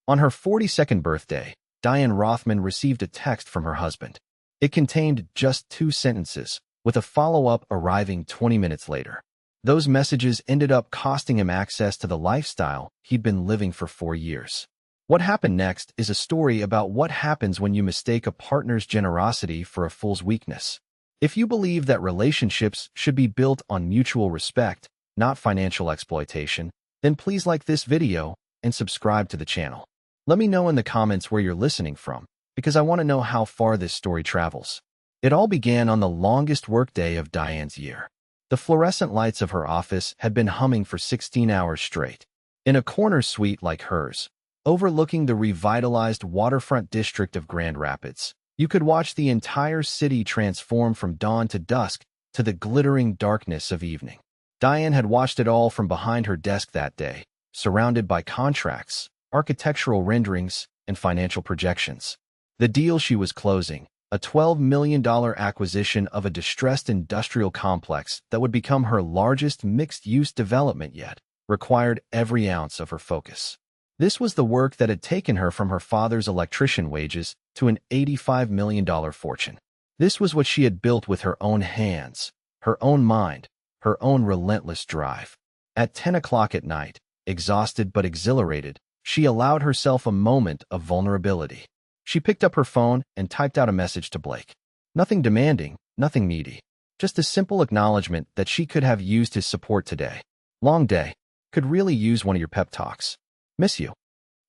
On her 42nd birthday, Diane Rothman received a text from her husband. It contained just 2 sentences, with a follow-up arriving 20 minutes later. Those messages ended up costing him access to the lifestyle he'd been living for 4 years. What happened next is a story about what happens when you mistake a partner's generosity for a fool's weakness. If you believe that relationships should be built on mutual respect, not financial exploitation, then please like this video and subscribe to the channel. Let me know in the comments where you're listening from, because I want to know how far this story travels. It all began on the longest workday of Diane's year. The fluorescent lights of her office had been humming for 16 hours straight. In a corner suite like hers, overlooking the revitalized waterfront district of Grand Rapids, you could watch the entire city transform from dawn to dusk to the glittering darkness of evening. Diane had watched it all from behind her desk that day, surrounded by contracts, architectural renderings, and financial projections. The deal she was closing, a $12 million acquisition of a distressed industrial complex that would become her largest mixed-use development yet, required every ounce of her focus. This was the work that had taken her from her father's electrician wages to an $85 million fortune. This was what she had built with her own hands, her own mind, her own relentless drive. At 10 o'clock at night, exhausted but exhilarated, she allowed herself a moment of vulnerability. She picked up her phone and typed out a message to Blake. Nothing demanding, nothing needy. Just a simple acknowledgement that she could have used his support today. Long day. Could really use one of your pep talks. Miss you.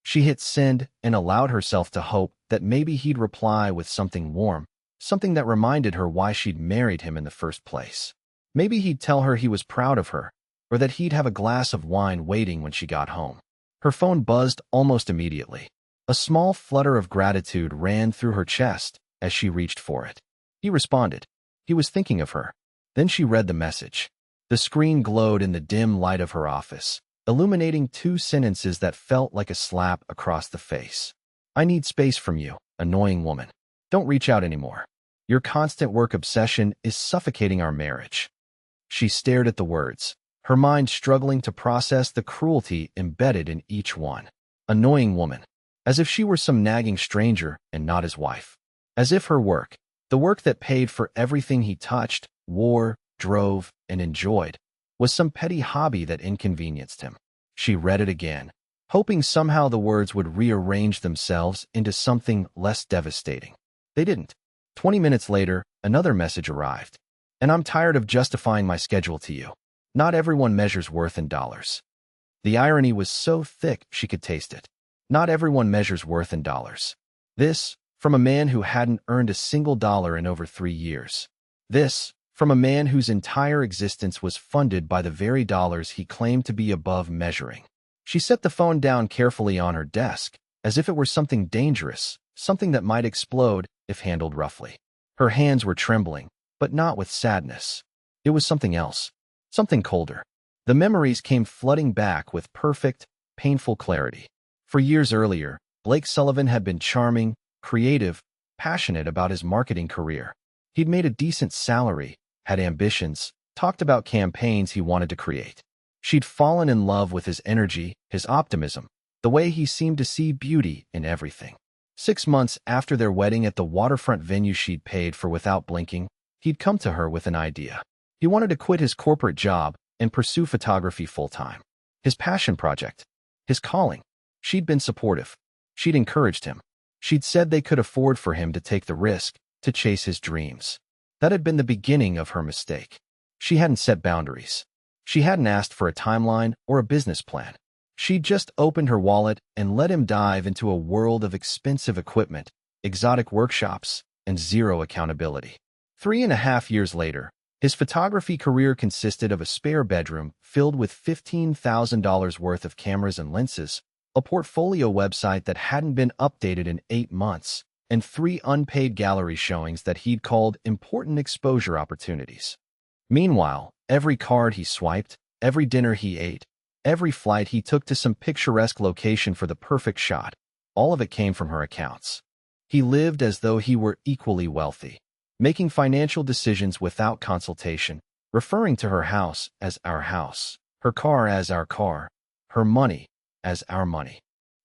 She hit send and allowed herself to hope that maybe he'd reply with something warm, something that reminded her why she'd married him in the first place. Maybe he'd tell her he was proud of her, or that he'd have a glass of wine waiting when she got home. Her phone buzzed almost immediately. A small flutter of gratitude ran through her chest as she reached for it. He responded. He was thinking of her. Then she read the message. The screen glowed in the dim light of her office, illuminating 2 sentences that felt like a slap across the face. I need space from you, annoying woman. Don't reach out anymore. Your constant work obsession is suffocating our marriage. She stared at the words, her mind struggling to process the cruelty embedded in each one. Annoying woman. As if she were some nagging stranger and not his wife. As if her work, the work that paid for everything he touched, wore, drove, and enjoyed, was some petty hobby that inconvenienced him. She read it again, hoping somehow the words would rearrange themselves into something less devastating. They didn't. 20 minutes later, another message arrived. And I'm tired of justifying my schedule to you. Not everyone measures worth in dollars. The irony was so thick she could taste it. Not everyone measures worth in dollars. This, from a man who hadn't earned a single dollar in over 3 years. This, from a man whose entire existence was funded by the very dollars he claimed to be above measuring. She set the phone down carefully on her desk, as if it were something dangerous, something that might explode if handled roughly. Her hands were trembling, but not with sadness. It was something else, something colder. The memories came flooding back with perfect, painful clarity. For years earlier, Blake Sullivan had been charming, creative, passionate about his marketing career. He'd made a decent salary, had ambitions, talked about campaigns he wanted to create. She'd fallen in love with his energy, his optimism, the way he seemed to see beauty in everything. 6 months after their wedding at the waterfront venue she'd paid for without blinking, he'd come to her with an idea. He wanted to quit his corporate job and pursue photography full-time. His passion project. His calling. She'd been supportive. She'd encouraged him. She'd said they could afford for him to take the risk, to chase his dreams. That had been the beginning of her mistake. She hadn't set boundaries. She hadn't asked for a timeline or a business plan. She'd just opened her wallet and let him dive into a world of expensive equipment, exotic workshops, and zero accountability. 3.5 years later, his photography career consisted of a spare bedroom filled with $15,000 worth of cameras and lenses, a portfolio website that hadn't been updated in 8 months, and 3 unpaid gallery showings that he'd called important exposure opportunities. Meanwhile, every card he swiped, every dinner he ate, every flight he took to some picturesque location for the perfect shot, all of it came from her accounts. He lived as though he were equally wealthy, making financial decisions without consultation, referring to her house as our house, her car as our car, her money as our money.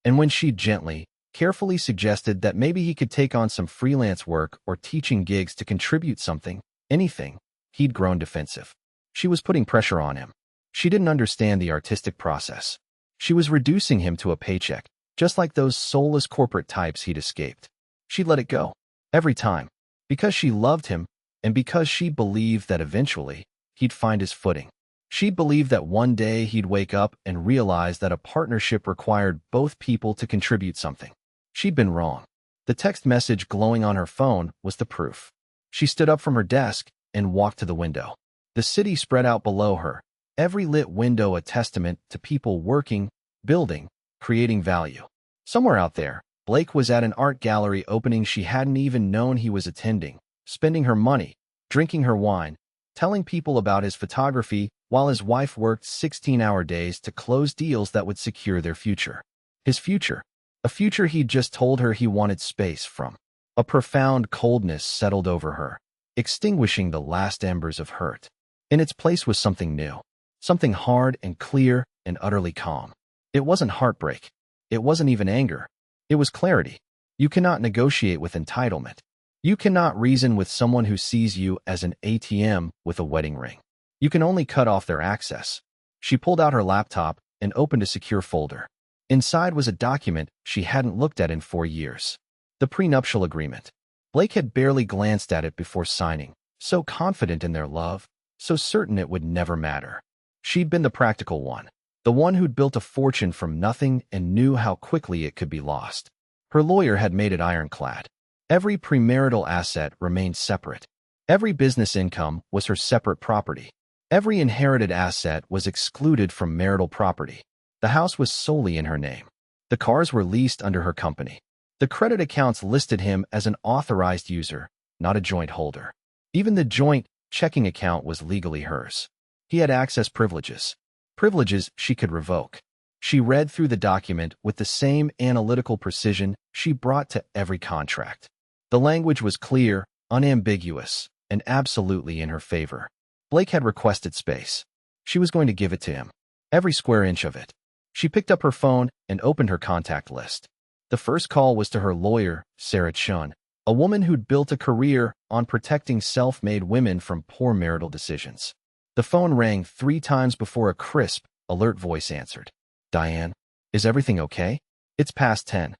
And when she gently, carefully suggested that maybe he could take on some freelance work or teaching gigs to contribute something, anything, he'd grown defensive. She was putting pressure on him. She didn't understand the artistic process. She was reducing him to a paycheck, just like those soulless corporate types he'd escaped. She'd let it go. Every time. Because she loved him, and because she believed that eventually, he'd find his footing. She believed that one day he'd wake up and realize that a partnership required both people to contribute something. She'd been wrong. The text message glowing on her phone was the proof. She stood up from her desk and walked to the window. The city spread out below her, every lit window a testament to people working, building, creating value. Somewhere out there, Blake was at an art gallery opening she hadn't even known he was attending, spending her money, drinking her wine, telling people about his photography while his wife worked 16-hour days to close deals that would secure their future. His future. A future he'd just told her he wanted space from. A profound coldness settled over her, extinguishing the last embers of hurt. In its place was something new. Something hard and clear and utterly calm. It wasn't heartbreak. It wasn't even anger. It was clarity. You cannot negotiate with entitlement. You cannot reason with someone who sees you as an ATM with a wedding ring. You can only cut off their access. She pulled out her laptop and opened a secure folder. Inside was a document she hadn't looked at in 4 years. The prenuptial agreement. Blake had barely glanced at it before signing, so confident in their love, so certain it would never matter. She'd been the practical one, the one who'd built a fortune from nothing and knew how quickly it could be lost. Her lawyer had made it ironclad. Every premarital asset remained separate. Every business income was her separate property. Every inherited asset was excluded from marital property. The house was solely in her name. The cars were leased under her company. The credit accounts listed him as an authorized user, not a joint holder. Even the joint checking account was legally hers. He had access privileges. Privileges she could revoke. She read through the document with the same analytical precision she brought to every contract. The language was clear, unambiguous, and absolutely in her favor. Blake had requested space. She was going to give it to him. Every square inch of it. She picked up her phone and opened her contact list. The first call was to her lawyer, Sarah Chun, a woman who'd built a career on protecting self-made women from poor marital decisions. The phone rang 3 times before a crisp, alert voice answered. Diane, is everything okay? It's past 10.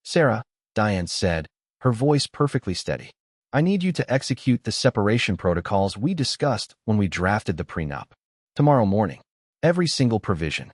Sarah, Diane said, her voice perfectly steady. I need you to execute the separation protocols we discussed when we drafted the prenup. Tomorrow morning. Every single provision.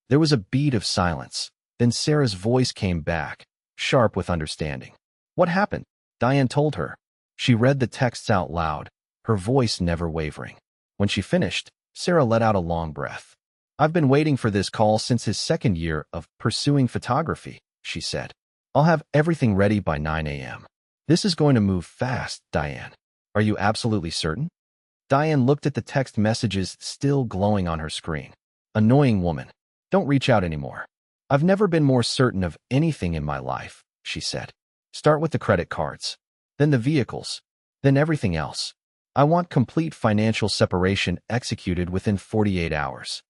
There was a beat of silence. Then Sarah's voice came back, sharp with understanding. What happened? Diane told her. She read the texts out loud, her voice never wavering. When she finished, Sarah let out a long breath. I've been waiting for this call since his 2nd year of pursuing photography, she said. I'll have everything ready by 9 a.m. This is going to move fast, Diane. Are you absolutely certain? Diane looked at the text messages still glowing on her screen. Annoying woman. Don't reach out anymore. I've never been more certain of anything in my life, she said. Start with the credit cards, then the vehicles, then everything else. I want complete financial separation executed within 48 hours.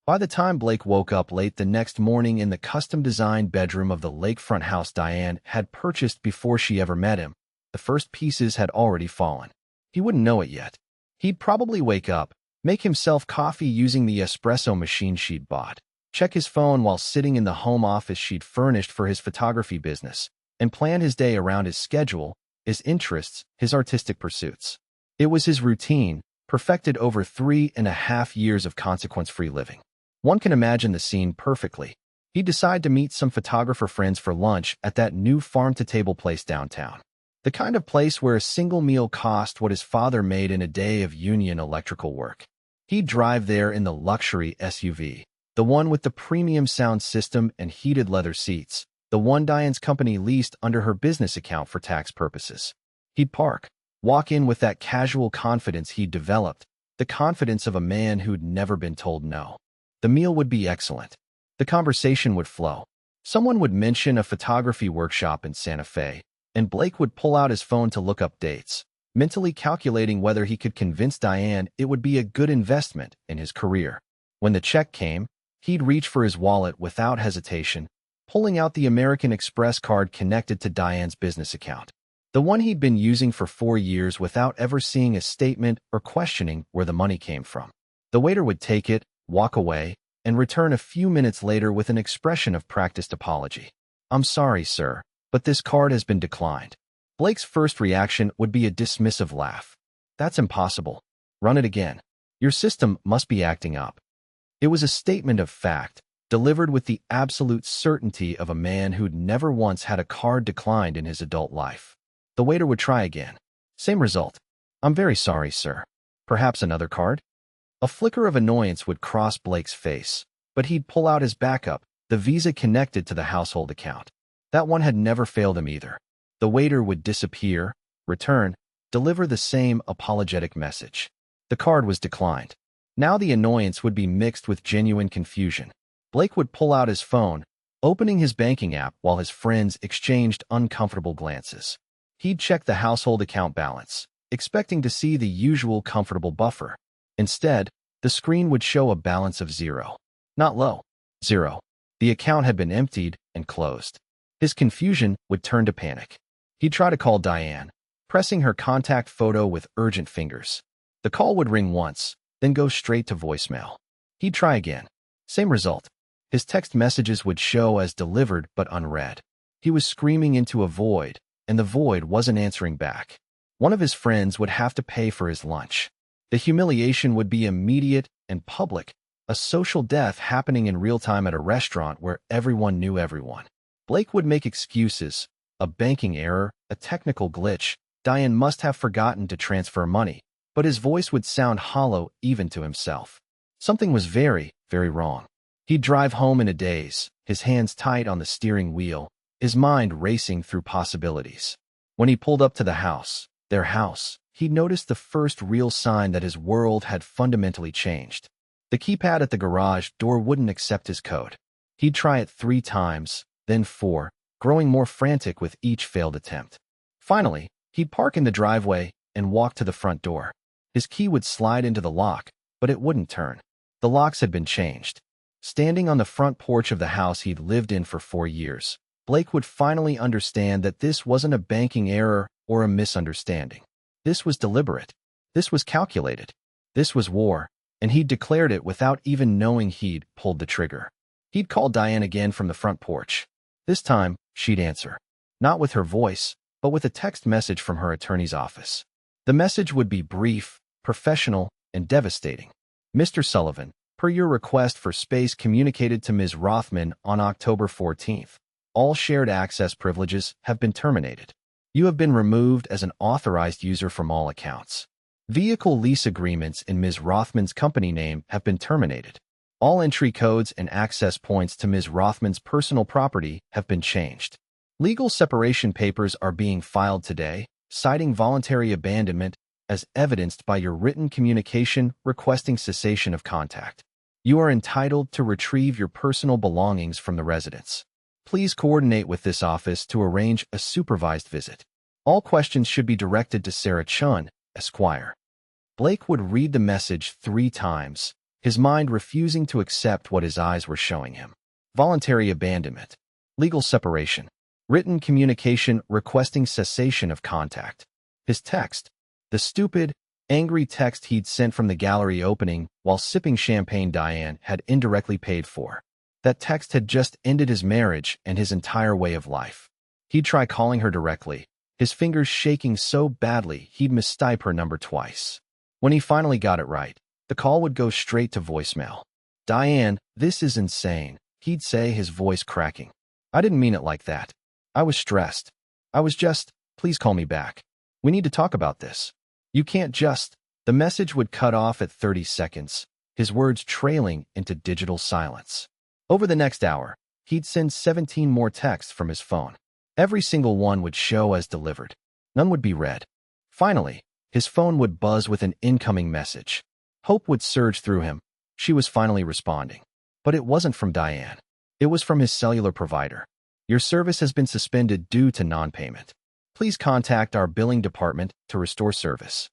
By the time Blake woke up late the next morning in the custom-designed bedroom of the lakefront house Diane had purchased before she ever met him, the first pieces had already fallen. He wouldn't know it yet. He'd probably wake up, make himself coffee using the espresso machine she'd bought, check his phone while sitting in the home office she'd furnished for his photography business, and plan his day around his schedule, his interests, his artistic pursuits. It was his routine, perfected over 3.5 years of consequence-free living. One can imagine the scene perfectly. He'd decide to meet some photographer friends for lunch at that new farm-to-table place downtown. The kind of place where a single meal cost what his father made in a day of union electrical work. He'd drive there in the luxury SUV, the one with the premium sound system and heated leather seats, the one Diane's company leased under her business account for tax purposes. He'd park, walk in with that casual confidence he'd developed, the confidence of a man who'd never been told no. The meal would be excellent. The conversation would flow. Someone would mention a photography workshop in Santa Fe, and Blake would pull out his phone to look up dates, mentally calculating whether he could convince Diane it would be a good investment in his career. When the check came, he'd reach for his wallet without hesitation, pulling out the American Express card connected to Diane's business account. The one he'd been using for 4 years without ever seeing a statement or questioning where the money came from. The waiter would take it, walk away, and return a few minutes later with an expression of practiced apology. "I'm sorry, sir, but this card has been declined." Blake's first reaction would be a dismissive laugh. "That's impossible. Run it again. Your system must be acting up." It was a statement of fact, delivered with the absolute certainty of a man who'd never once had a card declined in his adult life. The waiter would try again. Same result. "I'm very sorry, sir. Perhaps another card?" A flicker of annoyance would cross Blake's face, but he'd pull out his backup, the Visa connected to the household account. That one had never failed him either. The waiter would disappear, return, deliver the same apologetic message. The card was declined. Now the annoyance would be mixed with genuine confusion. Blake would pull out his phone, opening his banking app while his friends exchanged uncomfortable glances. He'd check the household account balance, expecting to see the usual comfortable buffer. Instead, the screen would show a balance of 0. Not low. 0. The account had been emptied and closed. His confusion would turn to panic. He'd try to call Diane, pressing her contact photo with urgent fingers. The call would ring once, then go straight to voicemail. He'd try again. Same result. His text messages would show as delivered but unread. He was screaming into a void, and the void wasn't answering back. One of his friends would have to pay for his lunch. The humiliation would be immediate and public, a social death happening in real time at a restaurant where everyone knew everyone. Blake would make excuses, a banking error, a technical glitch. Diane must have forgotten to transfer money, but his voice would sound hollow even to himself. Something was very, very wrong. He'd drive home in a daze, his hands tight on the steering wheel, his mind racing through possibilities. When he pulled up to the house, their house, he noticed the first real sign that his world had fundamentally changed. The keypad at the garage door wouldn't accept his code. He'd try it 3 times, then 4, growing more frantic with each failed attempt. Finally, he'd park in the driveway and walk to the front door. His key would slide into the lock, but it wouldn't turn. The locks had been changed. Standing on the front porch of the house he'd lived in for 4 years, Blake would finally understand that this wasn't a banking error or a misunderstanding. This was deliberate. This was calculated. This was war, and he'd declared it without even knowing he'd pulled the trigger. He'd called Diane again from the front porch. This time, she'd answer. Not with her voice, but with a text message from her attorney's office. The message would be brief, professional, and devastating. "Mr. Sullivan, per your request for space communicated to Ms. Rothman on October 14th, all shared access privileges have been terminated. You have been removed as an authorized user from all accounts. Vehicle lease agreements in Ms. Rothman's company name have been terminated. All entry codes and access points to Ms. Rothman's personal property have been changed. Legal separation papers are being filed today, citing voluntary abandonment as evidenced by your written communication requesting cessation of contact. You are entitled to retrieve your personal belongings from the residence. Please coordinate with this office to arrange a supervised visit. All questions should be directed to Sarah Chun, Esquire." Blake would read the message 3 times, his mind refusing to accept what his eyes were showing him. Voluntary abandonment. Legal separation. Written communication requesting cessation of contact. His text. The stupid, angry text he'd sent from the gallery opening while sipping champagne Diane had indirectly paid for. That text had just ended his marriage and his entire way of life. He'd try calling her directly, his fingers shaking so badly he'd mistype her number twice. When he finally got it right, the call would go straight to voicemail. "Diane, this is insane," he'd say, his voice cracking. "I didn't mean it like that. I was stressed. Please call me back. We need to talk about this. You can't just..." The message would cut off at 30 seconds, his words trailing into digital silence. Over the next hour, he'd send 17 more texts from his phone. Every single one would show as delivered. None would be read. Finally, his phone would buzz with an incoming message. Hope would surge through him. She was finally responding. But it wasn't from Diane. It was from his cellular provider. "Your service has been suspended due to non-payment. Please contact our billing department to restore service."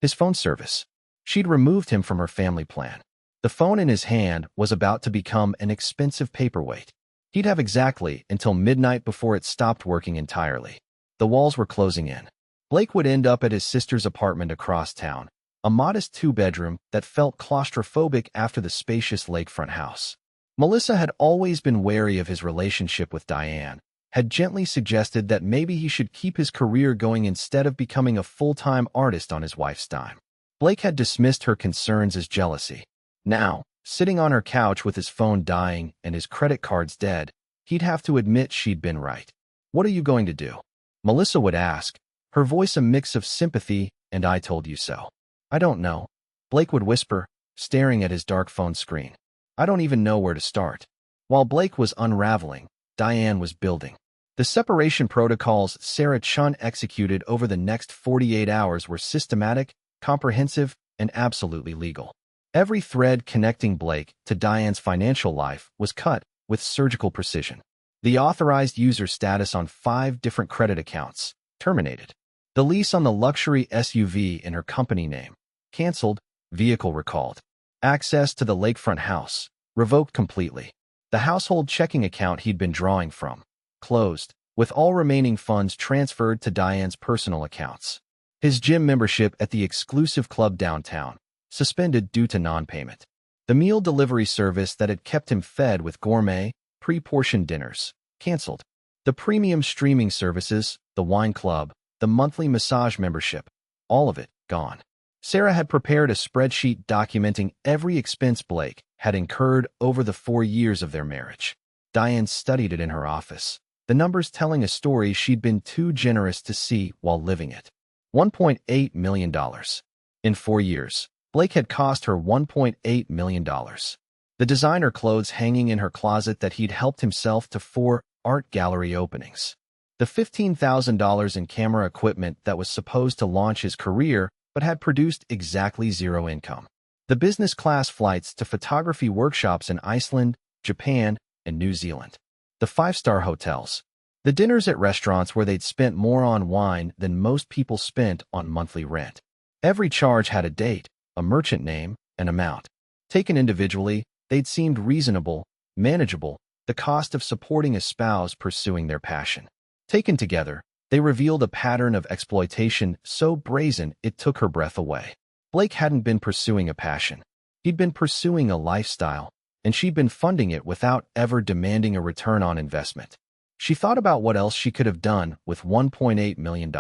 His phone service. She'd removed him from her family plan. The phone in his hand was about to become an expensive paperweight. He'd have exactly until midnight before it stopped working entirely. The walls were closing in. Blake would end up at his sister's apartment across town, a modest two-bedroom that felt claustrophobic after the spacious lakefront house. Melissa had always been wary of his relationship with Diane, had gently suggested that maybe he should keep his career going instead of becoming a full-time artist on his wife's dime. Blake had dismissed her concerns as jealousy. Now, sitting on her couch with his phone dying and his credit cards dead, he'd have to admit she'd been right. "What are you going to do?" Melissa would ask, her voice a mix of sympathy and "I told you so." "I don't know," Blake would whisper, staring at his dark phone screen. "I don't even know where to start." While Blake was unraveling, Diane was building. The separation protocols Sarah Chun executed over the next 48 hours were systematic, comprehensive, and absolutely legal. Every thread connecting Blake to Diane's financial life was cut with surgical precision. The authorized user status on 5 different credit accounts terminated. The lease on the luxury SUV in her company name canceled, vehicle recalled. Access to the lakefront house revoked completely. The household checking account he'd been drawing from closed, with all remaining funds transferred to Diane's personal accounts. His gym membership at the exclusive club downtown suspended due to non-payment. The meal delivery service that had kept him fed with gourmet, pre-portioned dinners canceled. The premium streaming services, the wine club, the monthly massage membership, all of it gone. Sarah had prepared a spreadsheet documenting every expense Blake had incurred over the 4 years of their marriage. Diane studied it in her office, the numbers telling a story she'd been too generous to see while living it. $1.8 million. In 4 years, Blake had cost her $1.8 million. The designer clothes hanging in her closet that he'd helped himself to 4 art gallery openings. The $15,000 in camera equipment that was supposed to launch his career but had produced exactly zero income. The business class flights to photography workshops in Iceland, Japan, and New Zealand. The 5-star hotels. The dinners at restaurants where they'd spent more on wine than most people spent on monthly rent. Every charge had a date, a merchant name, an amount. Taken individually, they'd seemed reasonable, manageable, the cost of supporting a spouse pursuing their passion. Taken together, they revealed a pattern of exploitation so brazen it took her breath away. Blake hadn't been pursuing a passion. He'd been pursuing a lifestyle, and she'd been funding it without ever demanding a return on investment. She thought about what else she could have done with $1.8 million.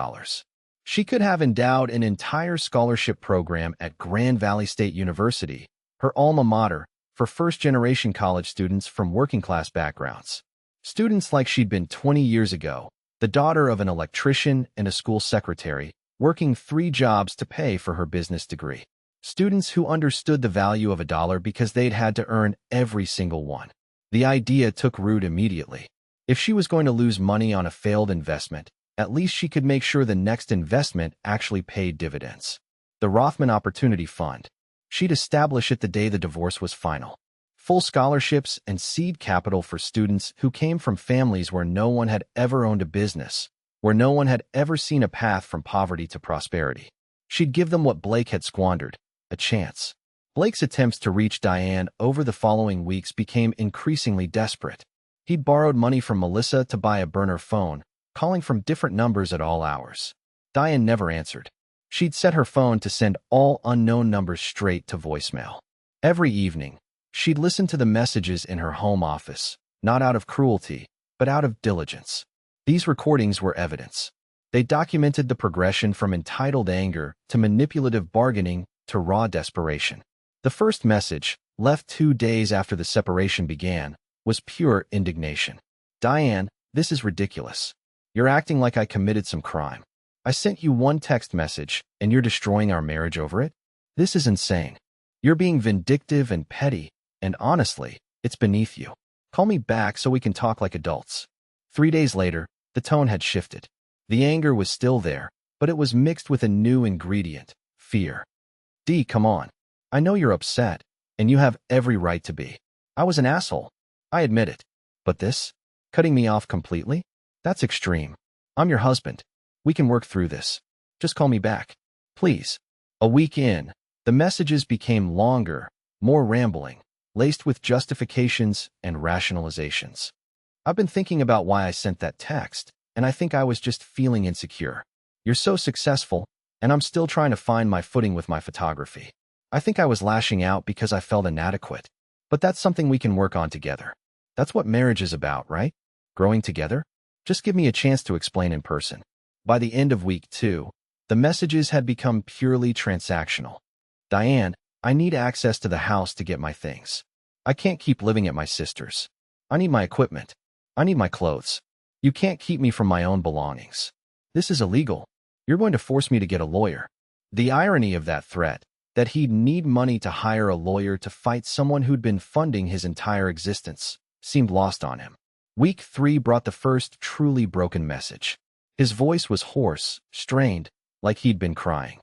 She could have endowed an entire scholarship program at Grand Valley State University, her alma mater, for first-generation college students from working-class backgrounds. Students like she'd been 20 years ago, the daughter of an electrician and a school secretary, working 3 jobs to pay for her business degree. Students who understood the value of a dollar because they'd had to earn every single one. The idea took root immediately. If she was going to lose money on a failed investment, at least she could make sure the next investment actually paid dividends. The Rothman Opportunity Fund. She'd establish it the day the divorce was final. Full scholarships and seed capital for students who came from families where no one had ever owned a business, where no one had ever seen a path from poverty to prosperity. She'd give them what Blake had squandered, a chance. Blake's attempts to reach Diane over the following weeks became increasingly desperate. He'd borrowed money from Melissa to buy a burner phone, calling from different numbers at all hours. Diane never answered. She'd set her phone to send all unknown numbers straight to voicemail. Every evening, she'd listen to the messages in her home office, not out of cruelty, but out of diligence. These recordings were evidence. They documented the progression from entitled anger to manipulative bargaining to raw desperation. The first message, left 2 days after the separation began, was pure indignation. "Diane, this is ridiculous. You're acting like I committed some crime. I sent you one text message, and you're destroying our marriage over it? This is insane. You're being vindictive and petty, and honestly, it's beneath you. Call me back so we can talk like adults." 3 days later, the tone had shifted. The anger was still there, but it was mixed with a new ingredient, fear. "D, come on. I know you're upset, and you have every right to be. I was an asshole. I admit it. But this? Cutting me off completely? That's extreme. I'm your husband. We can work through this. Just call me back. Please." A week in, the messages became longer, more rambling, laced with justifications and rationalizations. I've been thinking about why I sent that text, and I think I was just feeling insecure. You're so successful, and I'm still trying to find my footing with my photography. I think I was lashing out because I felt inadequate. But that's something we can work on together. That's what marriage is about, right? Growing together? Just give me a chance to explain in person. By the end of week 2, the messages had become purely transactional. Diane, I need access to the house to get my things. I can't keep living at my sister's. I need my equipment. I need my clothes. You can't keep me from my own belongings. This is illegal. You're going to force me to get a lawyer. The irony of that threat, that he'd need money to hire a lawyer to fight someone who'd been funding his entire existence, seemed lost on him. Week 3 brought the first truly broken message. His voice was hoarse, strained, like he'd been crying.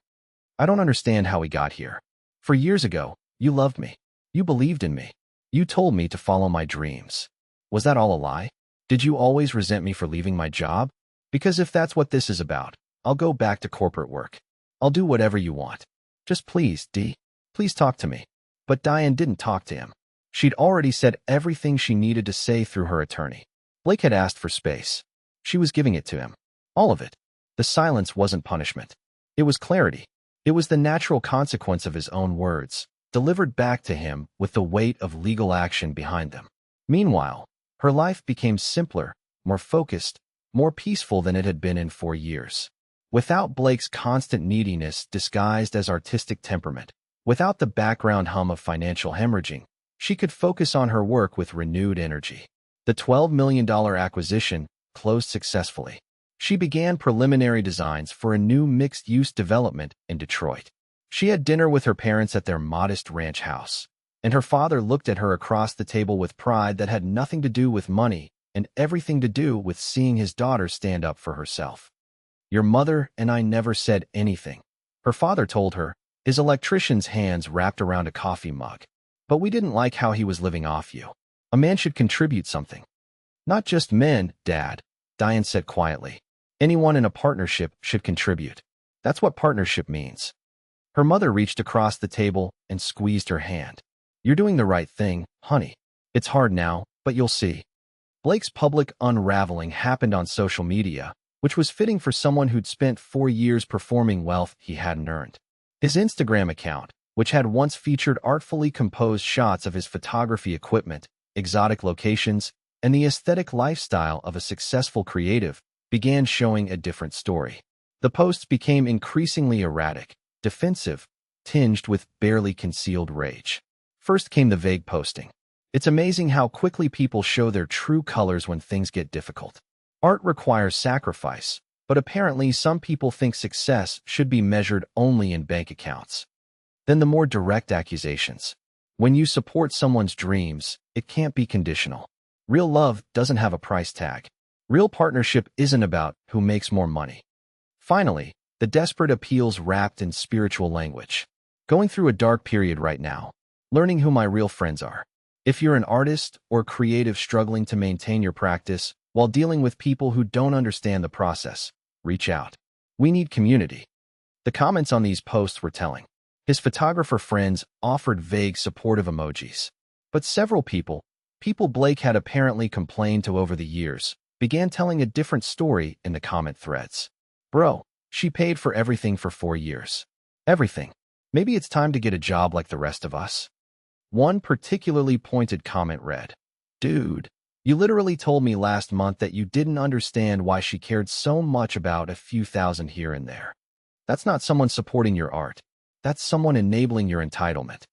I don't understand how we got here. For years ago, you loved me. You believed in me. You told me to follow my dreams. Was that all a lie? Did you always resent me for leaving my job? Because if that's what this is about, I'll go back to corporate work. I'll do whatever you want. Just please, Dee. Please talk to me. But Diane didn't talk to him. She'd already said everything she needed to say through her attorney. Blake had asked for space. She was giving it to him. All of it. The silence wasn't punishment. It was clarity. It was the natural consequence of his own words, delivered back to him with the weight of legal action behind them. Meanwhile, her life became simpler, more focused, more peaceful than it had been in 4 years. Without Blake's constant neediness disguised as artistic temperament, without the background hum of financial hemorrhaging, she could focus on her work with renewed energy. The $12 million acquisition closed successfully. She began preliminary designs for a new mixed-use development in Detroit. She had dinner with her parents at their modest ranch house, and her father looked at her across the table with pride that had nothing to do with money and everything to do with seeing his daughter stand up for herself. Your mother and I never said anything, her father told her, his electrician's hands wrapped around a coffee mug. But we didn't like how he was living off you. A man should contribute something. Not just men, Dad, Diane said quietly. Anyone in a partnership should contribute. That's what partnership means. Her mother reached across the table and squeezed her hand. You're doing the right thing, honey. It's hard now, but you'll see. Blake's public unraveling happened on social media, which was fitting for someone who'd spent 4 years performing wealth he hadn't earned. His Instagram account, which had once featured artfully composed shots of his photography equipment, exotic locations, and the aesthetic lifestyle of a successful creative, began showing a different story. The posts became increasingly erratic, defensive, tinged with barely concealed rage. First came the vague posting. It's amazing how quickly people show their true colors when things get difficult. Art requires sacrifice, but apparently some people think success should be measured only in bank accounts. Then the more direct accusations. When you support someone's dreams, it can't be conditional. Real love doesn't have a price tag. Real partnership isn't about who makes more money. Finally, the desperate appeals wrapped in spiritual language. Going through a dark period right now. Learning who my real friends are. If you're an artist or creative struggling to maintain your practice while dealing with people who don't understand the process, reach out. We need community. The comments on these posts were telling. His photographer friends offered vague supportive emojis. But several people Blake had apparently complained to over the years, began telling a different story in the comment threads. Bro, she paid for everything for 4 years. Everything. Maybe it's time to get a job like the rest of us. One particularly pointed comment read, Dude, you literally told me last month that you didn't understand why she cared so much about a few thousand here and there. That's not someone supporting your art. That's someone enabling your entitlement.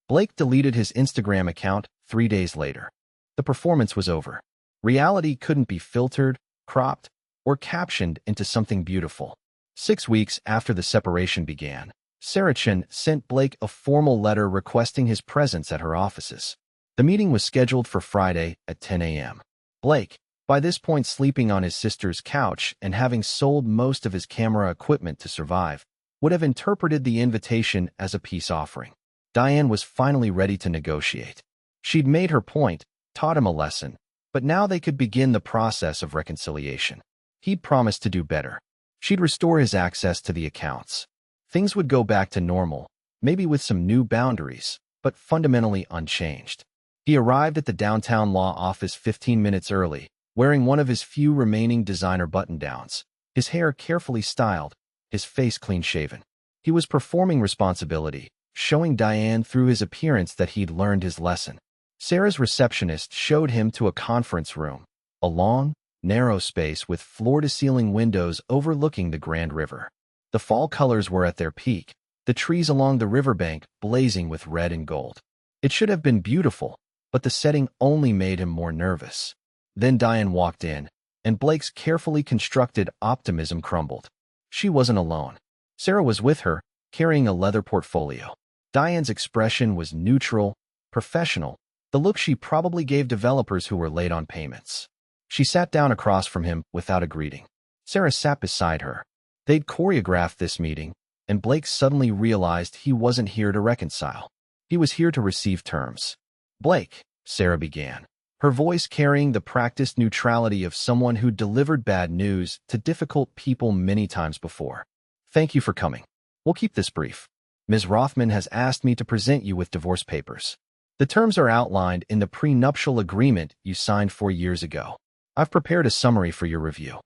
Blake deleted his Instagram account 3 days later. The performance was over. Reality couldn't be filtered, cropped, or captioned into something beautiful. 6 weeks after the separation began, Saracen sent Blake a formal letter requesting his presence at her offices. The meeting was scheduled for Friday at 10 a.m. Blake, by this point sleeping on his sister's couch and having sold most of his camera equipment to survive, would have interpreted the invitation as a peace offering. Diane was finally ready to negotiate. She'd made her point, taught him a lesson, but now they could begin the process of reconciliation. He'd promised to do better. She'd restore his access to the accounts. Things would go back to normal, maybe with some new boundaries, but fundamentally unchanged. He arrived at the downtown law office 15 minutes early, wearing one of his few remaining designer button-downs, his hair carefully styled, his face clean-shaven. He was performing responsibility, showing Diane through his appearance that he'd learned his lesson. Sarah's receptionist showed him to a conference room, a long, narrow space with floor-to-ceiling windows overlooking the Grand River. The fall colors were at their peak, the trees along the riverbank blazing with red and gold. It should have been beautiful, but the setting only made him more nervous. Then Diane walked in, and Blake's carefully constructed optimism crumbled. She wasn't alone. Sarah was with her, carrying a leather portfolio. Diane's expression was neutral, professional, the look she probably gave developers who were late on payments. She sat down across from him without a greeting. Sarah sat beside her. They'd choreographed this meeting, and Blake suddenly realized he wasn't here to reconcile. He was here to receive terms. "Blake," Sarah began, her voice carrying the practiced neutrality of someone who delivered bad news to difficult people many times before. "Thank you for coming. We'll keep this brief. Ms. Rothman has asked me to present you with divorce papers. The terms are outlined in the prenuptial agreement you signed 4 years ago. I've prepared a summary for your review."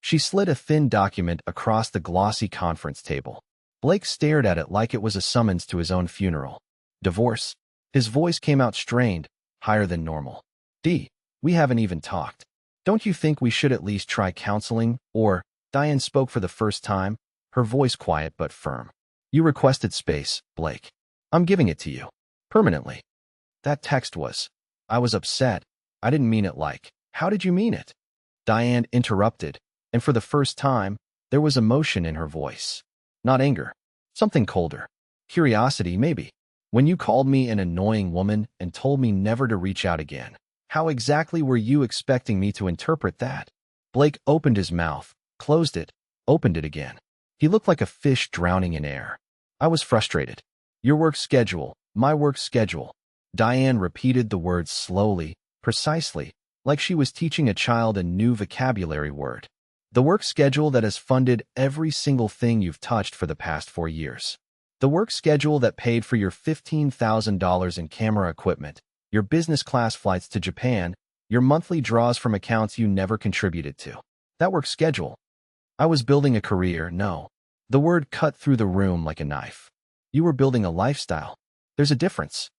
She slid a thin document across the glossy conference table. Blake stared at it like it was a summons to his own funeral. "Divorce?" His voice came out strained, higher than normal. We haven't even talked. Don't you think we should at least try counseling, or—" Diane spoke for the first time, her voice quiet but firm. "You requested space, Blake. I'm giving it to you. Permanently." That text was. "I was upset. I didn't mean it like—" "How did you mean it?" Diane interrupted, and for the first time, there was emotion in her voice. Not anger. Something colder. Curiosity, maybe. "When you called me an annoying woman and told me never to reach out again, how exactly were you expecting me to interpret that?" Blake opened his mouth, closed it, opened it again. He looked like a fish drowning in air. "I was frustrated. Your work schedule, my work schedule." Diane repeated the words slowly, precisely, like she was teaching a child a new vocabulary word. "The work schedule that has funded every single thing you've touched for the past 4 years. The work schedule that paid for your $15,000 in camera equipment, your business class flights to Japan, your monthly draws from accounts you never contributed to. That work schedule. I was building a career, no." The word cut through the room like a knife. "You were building a lifestyle. There's a difference."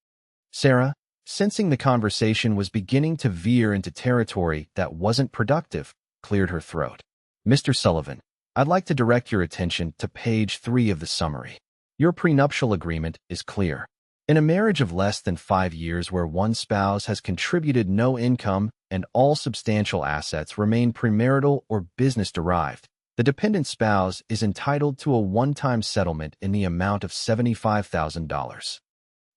Sarah, sensing the conversation was beginning to veer into territory that wasn't productive, cleared her throat. "Mr. Sullivan, I'd like to direct your attention to page 3 of the summary. Your prenuptial agreement is clear. In a marriage of less than 5 years where one spouse has contributed no income and all substantial assets remain premarital or business-derived, the dependent spouse is entitled to a one-time settlement in the amount of $75,000.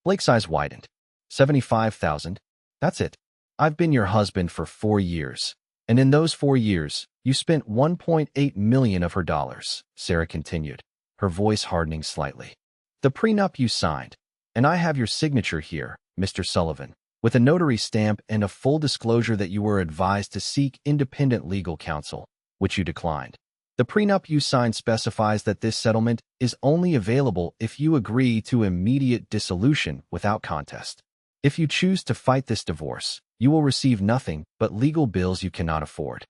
Blake's eyes widened. $75,000? That's it. I've been your husband for 4 years, and in those 4 years, you spent $1.8 million of her dollars, Sarah continued, her voice hardening slightly. The prenup you signed, and I have your signature here, Mr. Sullivan, with a notary stamp and a full disclosure that you were advised to seek independent legal counsel, which you declined. The prenup you signed specifies that this settlement is only available if you agree to immediate dissolution without contest. If you choose to fight this divorce, you will receive nothing but legal bills you cannot afford.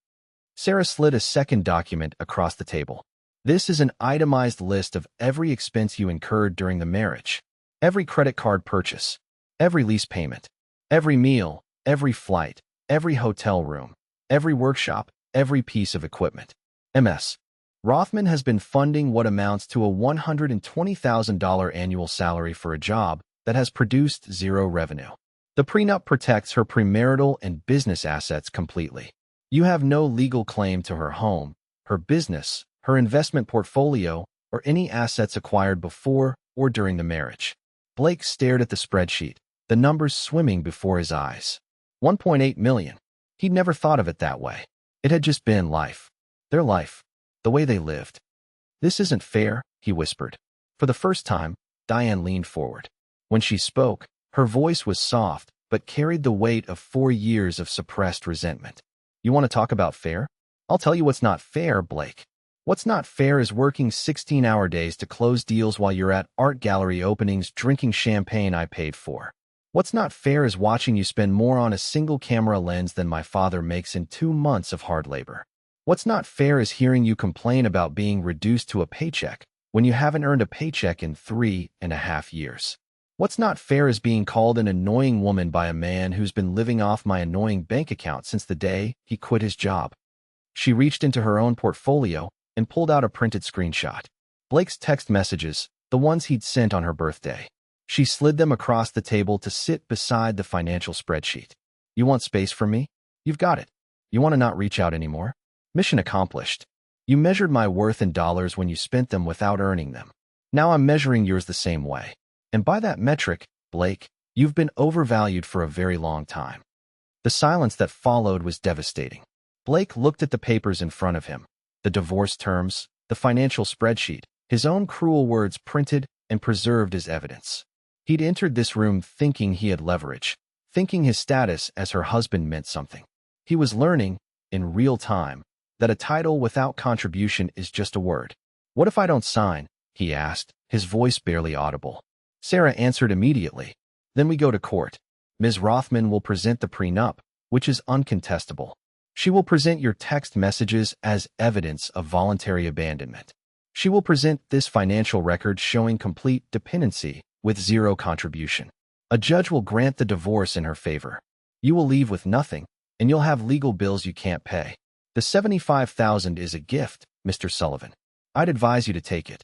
Sarah slid a second document across the table. This is an itemized list of every expense you incurred during the marriage. Every credit card purchase, every lease payment, every meal, every flight, every hotel room, every workshop, every piece of equipment. Ms. Rothman has been funding what amounts to a $120,000 annual salary for a job that has produced zero revenue. The prenup protects her premarital and business assets completely. You have no legal claim to her home, her business, her investment portfolio, or any assets acquired before or during the marriage. Blake stared at the spreadsheet, the numbers swimming before his eyes. 1.8 million. He'd never thought of it that way. It had just been life. Their life. The way they lived. This isn't fair, he whispered. For the first time, Diane leaned forward. When she spoke, her voice was soft, but carried the weight of 4 years of suppressed resentment. You want to talk about fair? I'll tell you what's not fair, Blake. What's not fair is working 16-hour days to close deals while you're at art gallery openings drinking champagne I paid for. What's not fair is watching you spend more on a single camera lens than my father makes in 2 months of hard labor. What's not fair is hearing you complain about being reduced to a paycheck when you haven't earned a paycheck in 3.5 years. What's not fair is being called an annoying woman by a man who's been living off my annoying bank account since the day he quit his job. She reached into her own portfolio and pulled out a printed screenshot. Blake's text messages, the ones he'd sent on her birthday. She slid them across the table to sit beside the financial spreadsheet. You want space from me? You've got it. You want to not reach out anymore? Mission accomplished. You measured my worth in dollars when you spent them without earning them. Now I'm measuring yours the same way. And by that metric, Blake, you've been overvalued for a very long time. The silence that followed was devastating. Blake looked at the papers in front of him, the divorce terms, the financial spreadsheet, his own cruel words printed and preserved as evidence. He'd entered this room thinking he had leverage, thinking his status as her husband meant something. He was learning, in real time, that a title without contribution is just a word. What if I don't sign? He asked, his voice barely audible. Sarah answered immediately. Then we go to court. Ms. Rothman will present the prenup, which is uncontestable. She will present your text messages as evidence of voluntary abandonment. She will present this financial record showing complete dependency with zero contribution. A judge will grant the divorce in her favor. You will leave with nothing, and you'll have legal bills you can't pay. The $75,000 is a gift, Mr. Sullivan. I'd advise you to take it.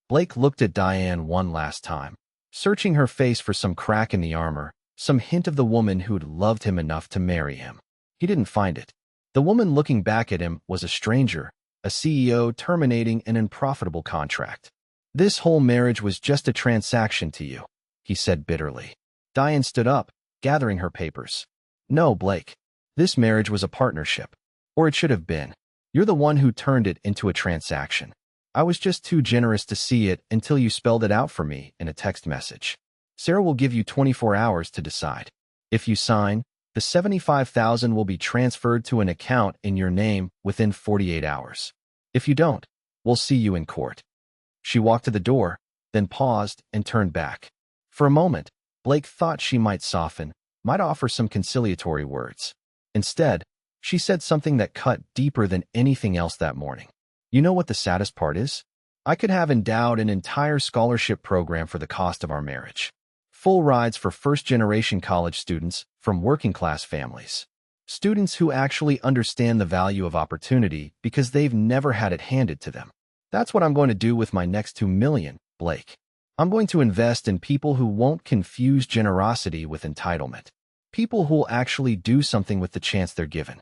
Blake looked at Diane one last time, searching her face for some crack in the armor, some hint of the woman who'd loved him enough to marry him. He didn't find it. The woman looking back at him was a stranger, a CEO terminating an unprofitable contract. This whole marriage was just a transaction to you, he said bitterly. Diane stood up, gathering her papers. No, Blake. This marriage was a partnership. Or it should have been. You're the one who turned it into a transaction. I was just too generous to see it until you spelled it out for me in a text message. Sarah will give you 24 hours to decide. If you sign, the $75,000 will be transferred to an account in your name within 48 hours. If you don't, we'll see you in court. She walked to the door, then paused and turned back. For a moment, Blake thought she might soften, might offer some conciliatory words. Instead, she said something that cut deeper than anything else that morning. You know what the saddest part is? I could have endowed an entire scholarship program for the cost of our marriage. Full rides for first-generation college students from working-class families. Students who actually understand the value of opportunity because they've never had it handed to them. That's what I'm going to do with my next $2 million, Blake. I'm going to invest in people who won't confuse generosity with entitlement. People who will actually do something with the chance they're given.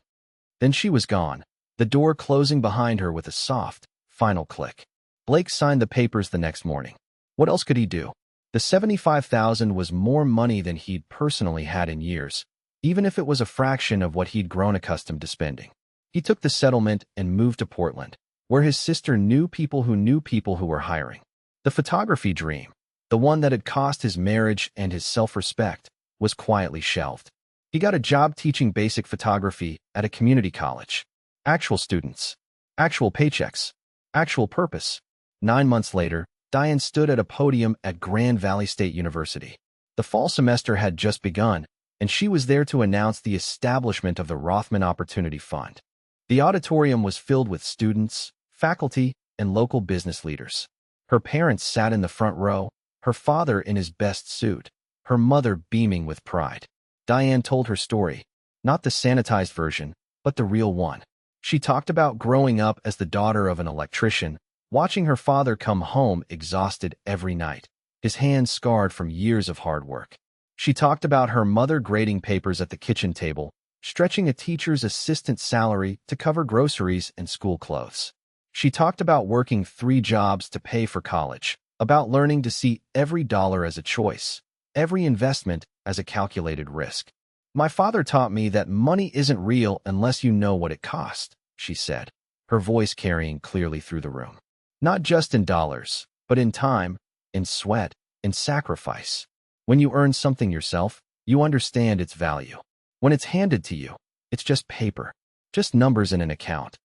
Then she was gone, the door closing behind her with a soft, final click. Blake signed the papers the next morning. What else could he do? The $75,000 was more money than he'd personally had in years, even if it was a fraction of what he'd grown accustomed to spending. He took the settlement and moved to Portland, where his sister knew people who were hiring. The photography dream, the one that had cost his marriage and his self-respect, was quietly shelved. He got a job teaching basic photography at a community college. Actual students, actual paychecks, actual purpose. 9 months later, Diane stood at a podium at Grand Valley State University. The fall semester had just begun, and she was there to announce the establishment of the Rothman Opportunity Fund. The auditorium was filled with students, faculty, and local business leaders. Her parents sat in the front row, her father in his best suit, her mother beaming with pride. Diane told her story, not the sanitized version, but the real one. She talked about growing up as the daughter of an electrician, watching her father come home exhausted every night, his hands scarred from years of hard work. She talked about her mother grading papers at the kitchen table, stretching a teacher's assistant salary to cover groceries and school clothes. She talked about working 3 jobs to pay for college, about learning to see every dollar as a choice, every investment as a calculated risk. My father taught me that money isn't real unless you know what it cost, she said, her voice carrying clearly through the room. Not just in dollars, but in time, in sweat, in sacrifice. When you earn something yourself, you understand its value. When it's handed to you, it's just paper, just numbers in an account.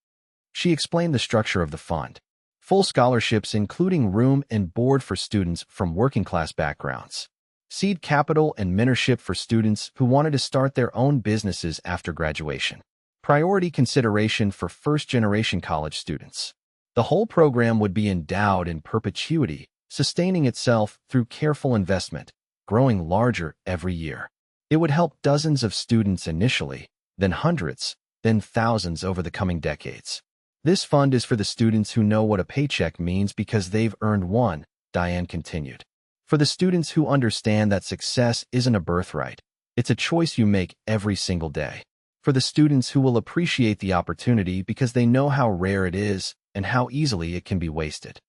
She explained the structure of the fund. Full scholarships including room and board for students from working-class backgrounds. seed capital and mentorship for students who wanted to start their own businesses after graduation, priority consideration for first-generation college students. The whole program would be endowed in perpetuity, sustaining itself through careful investment, growing larger every year. It would help dozens of students initially, then hundreds, then thousands over the coming decades. This fund is for the students who know what a paycheck means because they've earned one, Diane continued. For the students who understand that success isn't a birthright, it's a choice you make every single day. For the students who will appreciate the opportunity because they know how rare it is and how easily it can be wasted.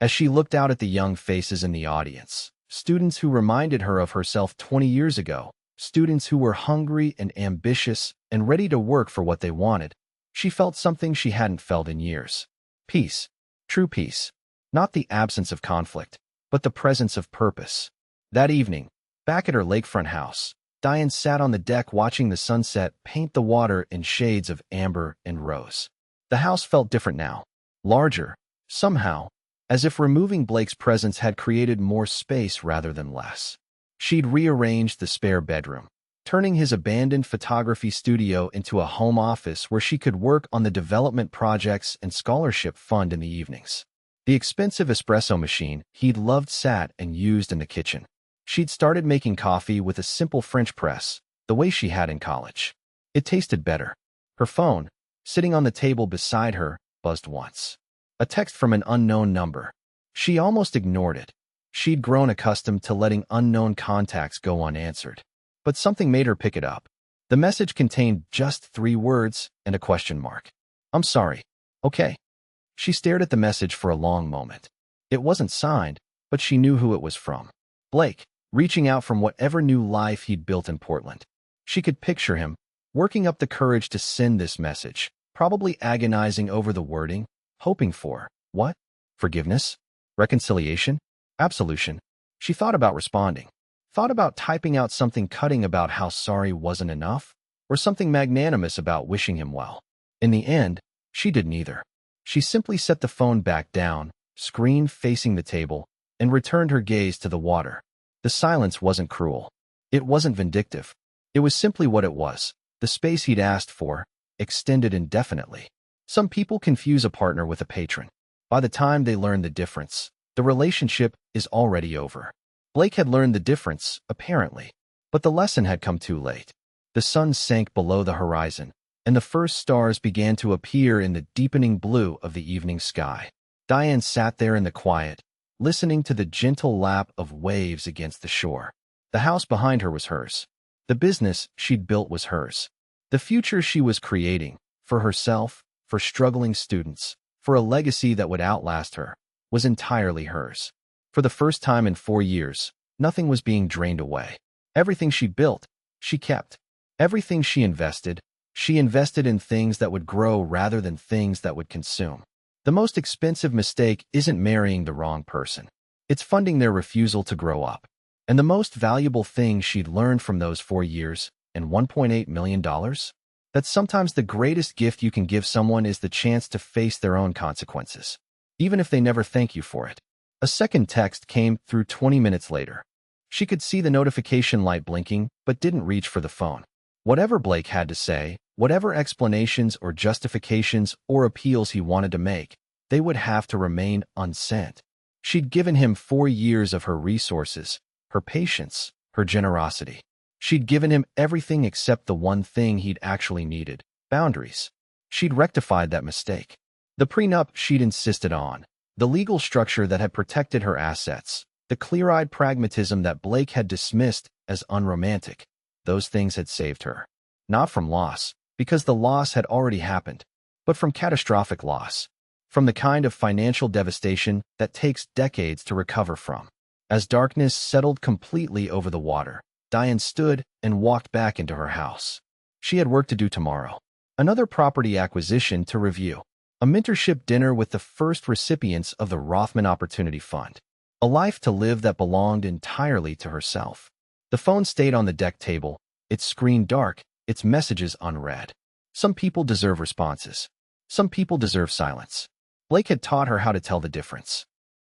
As she looked out at the young faces in the audience, students who reminded her of herself 20 years ago, students who were hungry and ambitious and ready to work for what they wanted, she felt something she hadn't felt in years. Peace. True peace. Not the absence of conflict, but the presence of purpose. That evening, back at her lakefront house, Diane sat on the deck watching the sunset paint the water in shades of amber and rose. The house felt different now, larger, somehow, as if removing Blake's presence had created more space rather than less. She'd rearranged the spare bedroom, turning his abandoned photography studio into a home office where she could work on the development projects and scholarship fund in the evenings. The expensive espresso machine he'd loved sat and used in the kitchen. She'd started making coffee with a simple French press, the way she had in college. It tasted better. Her phone, sitting on the table beside her, buzzed once. A text from an unknown number. She almost ignored it. She'd grown accustomed to letting unknown contacts go unanswered. But something made her pick it up. The message contained just 3 words and a question mark. "I'm sorry. Okay." She stared at the message for a long moment. It wasn't signed, but she knew who it was from. Blake, reaching out from whatever new life he'd built in Portland. She could picture him, working up the courage to send this message, probably agonizing over the wording, hoping for, what? Forgiveness? Reconciliation? Absolution? She thought about responding. Thought about typing out something cutting about how sorry wasn't enough, or something magnanimous about wishing him well. In the end, she did neither. She simply set the phone back down, screen facing the table, and returned her gaze to the water. The silence wasn't cruel. It wasn't vindictive. It was simply what it was, the space he'd asked for, extended indefinitely. Some people confuse a partner with a patron. By the time they learn the difference, the relationship is already over. Blake had learned the difference, apparently, but the lesson had come too late. The sun sank below the horizon, and the first stars began to appear in the deepening blue of the evening sky. Diane sat there in the quiet, listening to the gentle lap of waves against the shore. The house behind her was hers. The business she'd built was hers. The future she was creating, for herself, for struggling students, for a legacy that would outlast her, was entirely hers. For the first time in 4 years, nothing was being drained away. Everything she built, she kept. Everything she invested in things that would grow rather than things that would consume. The most expensive mistake isn't marrying the wrong person. It's funding their refusal to grow up. And the most valuable thing she'd learned from those 4 years, and $1.8 million? That sometimes the greatest gift you can give someone is the chance to face their own consequences, even if they never thank you for it. A second text came through 20 minutes later. She could see the notification light blinking, but didn't reach for the phone. Whatever Blake had to say, whatever explanations or justifications or appeals he wanted to make, they would have to remain unsent. She'd given him 4 years of her resources, her patience, her generosity. She'd given him everything except the one thing he'd actually needed, boundaries. She'd rectified that mistake. The prenup she'd insisted on, the legal structure that had protected her assets, the clear-eyed pragmatism that Blake had dismissed as unromantic, those things had saved her. Not from loss, because the loss had already happened, but from catastrophic loss, from the kind of financial devastation that takes decades to recover from. As darkness settled completely over the water, Diane stood and walked back into her house. She had work to do tomorrow. Another property acquisition to review. A mentorship dinner with the first recipients of the Rothman Opportunity Fund. A life to live that belonged entirely to herself. The phone stayed on the deck table, its screen dark, its messages unread. Some people deserve responses. Some people deserve silence. Blake had taught her how to tell the difference.